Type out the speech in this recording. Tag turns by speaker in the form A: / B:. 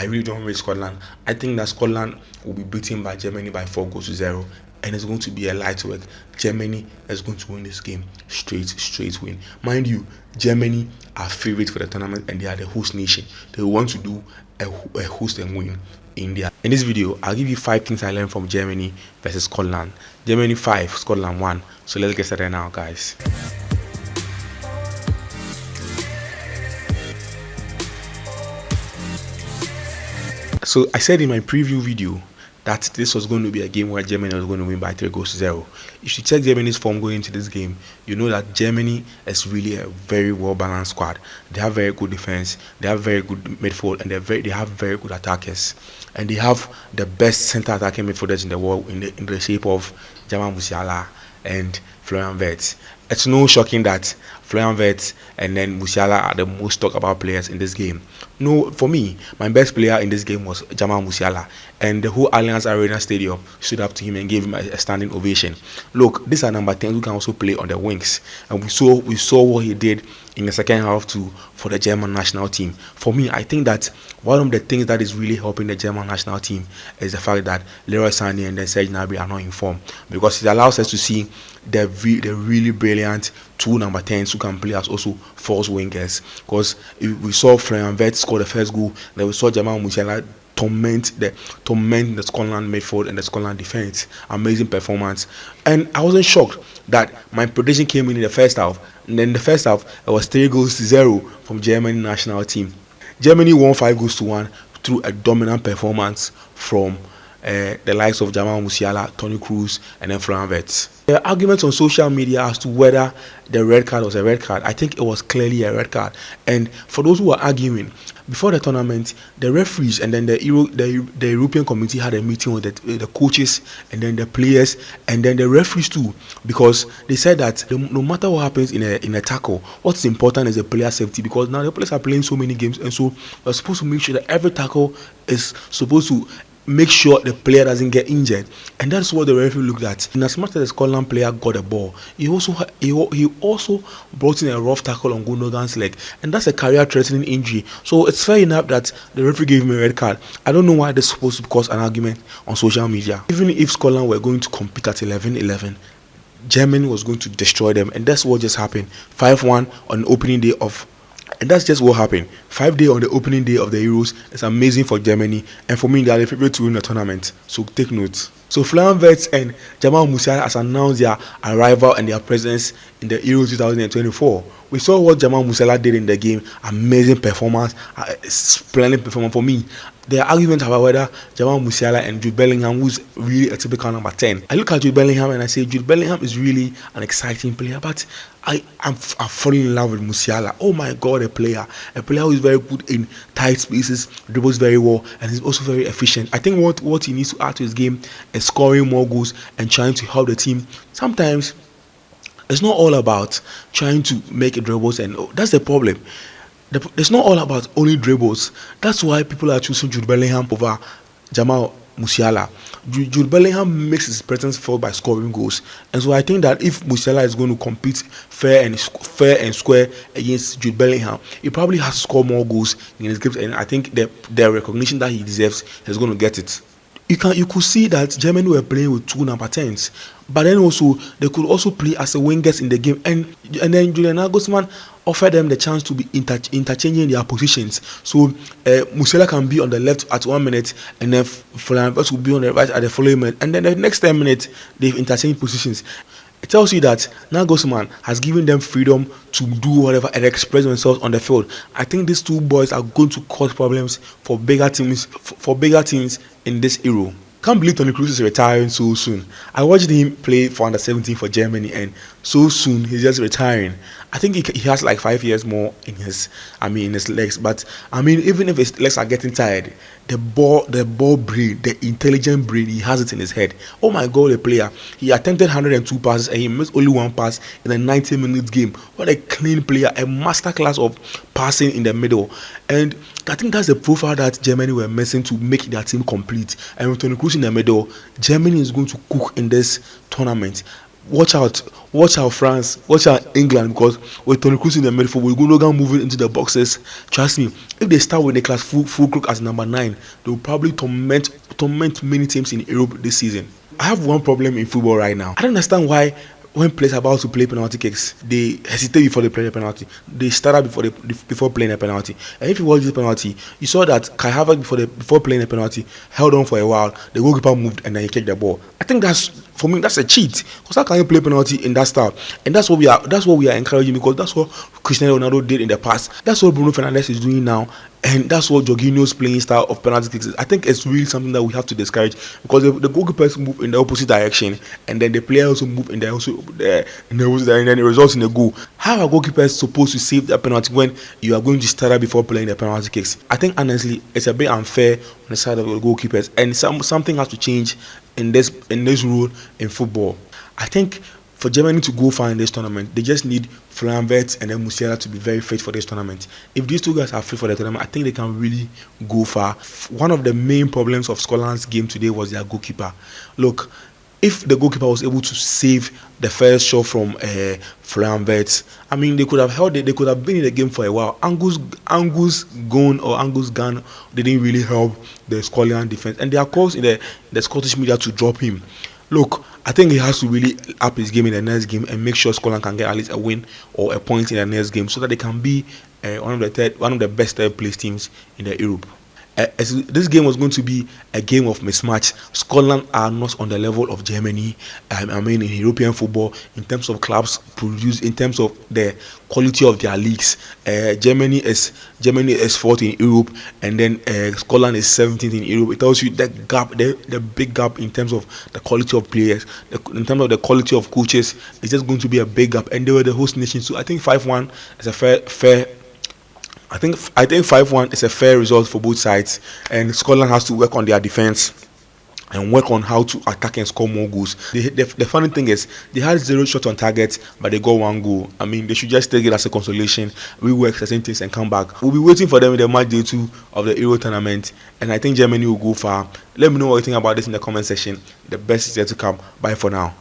A: I really don't rate Scotland. I think that Scotland will be beaten by Germany by 4-0, and it's going to be a light work. Germany is going to win this game straight win. Mind you, Germany are favourites for the tournament, and they are the host nation. They want to do a host and win. In this video, I'll give you 5 things I learned from Germany versus Scotland. Germany 5, Scotland 1. So let's get started now, guys. So I said in my preview video that this was going to be a game where Germany was going to win by 3-0. If you check Germany's form going into this game, you know that Germany is really a very well balanced squad. They have very good defense, they have very good midfield, and they have very good attackers, and they have the best center attacking midfielders in the world in the shape of Musiala and Wirtz. It's no shocking that Wirtz and then Musiala are the most talked about players in this game. No, for me, my best player in this game was Musiala, and the whole Allianz Arena Stadium stood up to him and gave him a standing ovation. Look, these are number 10 who can also play on the wings, and we saw what he did in the second half for the German national team. For me, I think that one of the things that is really helping the German national team is the fact that Sane and then Gnabry are not in form, because it allows us to see the really brilliant two number 10s who can play as also false wingers. Because we saw Wirtz score the first goal, then we saw Musiala torment the Scotland midfield and the Scotland defense. Amazing performance, and I wasn't shocked that my prediction came in the first half. And then in the first half, it was 3-0 from Germany national team. Germany won 5-1 through a dominant performance from the likes of Musiala, Toni Kroos, and then Wirtz. There are arguments on social media as to whether the red card was a red card. I think it was clearly a red card. And for those who are arguing, before the tournament, the referees and then the European committee had a meeting with the coaches and then the players and then the referees too, because they said that no matter what happens in a tackle, what's important is the player safety, because now the players are playing so many games, and so we're supposed to make sure that every tackle is supposed to make sure the player doesn't get injured, and that's what the referee looked at. And as much as the Scotland player got the ball, he also brought in a rough tackle on Gundogan's leg, and that's a career-threatening injury. So it's fair enough that the referee gave him a red card. I don't know why this is supposed to cause an argument on social media. Even if Scotland were going to compete at 11-11, Germany was going to destroy them, and that's what just happened. 5-1 on the opening day of. And that's just what happened. 5 days on the opening day of the Euros. It's amazing for Germany, and for me, they are the favorite to win the tournament. So take note. So Wirtz and Musiala has announced their arrival and their presence in the Euro 2024. We saw what Musiala did in the game. Amazing performance, splendid performance for me. There are arguments about whether Musiala and Jude Bellingham, who's really a typical number 10. I look at Jude Bellingham and I say Jude Bellingham is really an exciting player, but I'm falling in love with Musiala. Oh my God, a player who is very good in tight spaces, dribbles very well, and is also very efficient. I think what he needs to add to his game is scoring more goals and trying to help the team. Sometimes it's not all about trying to make dribbles, and that's the problem. It's not all about only dribbles. That's why people are choosing Jude Bellingham over Musiala. Jude Bellingham makes his presence felt by scoring goals, and so I think that if Musiala is going to compete fair and square against Jude Bellingham, he probably has to score more goals in his games, and I think the recognition that he deserves, he's going to get it. You could see that Germany were playing with two number 10s, but then also they could also play as a wingers in the game, and then Julian Nagelsmann offered them the chance to be interchanging their positions. So Musiala can be on the left at 1 minute, and then Wirtz will be on the right at the following minute, and then the next 10 minutes they've interchanged positions. It tells you that Nagelsmann has given them freedom to do whatever and express themselves on the field. I think these two boys are going to cause problems for bigger teams in this Euro. Can't believe Toni Kroos is retiring so soon. I watched him play for under 17 for Germany, and so soon he's just retiring. I think he has like 5 years more in his legs. But even if his legs are getting tired, the ball brain, the intelligent brain, he has it in his head. Oh my God, the player! He attempted 102 passes and he missed only 1 pass in a 90-minute game. What a clean player! A masterclass of passing in the middle. And I think that's the profile that Germany were missing to make their team complete. And with Toni Kroos in the middle, Germany is going to cook in this tournament. Watch out France, watch out England, because with Toni Kroos in the midfield, with Gundogan moving into the boxes, trust me, if they start with Niklas Füllkrug as number 9, they will probably torment many teams in Europe this season. I have one problem in football right now. I don't understand why when players are about to play penalty kicks, they hesitate before they play the penalty. They start out before playing a penalty. And if you watch this penalty, you saw that Kai Havertz before playing the penalty held on for a while. The goalkeeper moved and then he kicked the ball. I think for me that's a cheat. Because how can you play penalty in that style? And that's what we are encouraging, because that's what Cristiano Ronaldo did in the past. That's what Bruno Fernandes is doing now. And that's what Jorginho's playing style of penalty kicks is. I think it's really something that we have to discourage, because the goalkeepers move in the opposite direction, and then the players also move in the opposite direction, and then it results in a goal. How are goalkeepers supposed to save that penalty when you are going to start out before playing the penalty kicks? I think honestly it's a bit unfair on the side of the goalkeepers, and something has to change in this rule in football. I think for Germany to go far in this tournament, they just need Wirtz and then Musiala to be very fit for this tournament. If these two guys are fit for the tournament, I think they can really go far. One of the main problems of Scotland's game today was their goalkeeper. Look, if the goalkeeper was able to save the first shot from Wirtz, I mean, they could have held it. They could have been in the game for a while. Angus Gunn didn't really help the Scotland defense, and they are calls in the Scottish media to drop him. Look, I think he has to really up his game in the next game and make sure Scotland can get at least a win or a point in the next game, so that they can be one of the best third place teams in the Europe. This game was going to be a game of mismatch. Scotland are not on the level of Germany. I mean, in European football, in terms of clubs produced, in terms of the quality of their leagues, Germany is 4th in Europe, and then Scotland is 17th in Europe. It tells you the gap, the big gap in terms of the quality of players, in terms of the quality of coaches. It's just going to be a big gap, and they were the host nation. So I think 5-1 is a fair. I think 5-1 is a fair result for both sides, and Scotland has to work on their defense and work on how to attack and score more goals. The funny thing is, they had 0 shot on target, but they got 1 goal. I mean, they should just take it as a consolation, rework certain things and come back. We'll be waiting for them in the match day 2 of the Euro tournament, and I think Germany will go far. Let me know what you think about this in the comment section. The best is yet to come. Bye for now.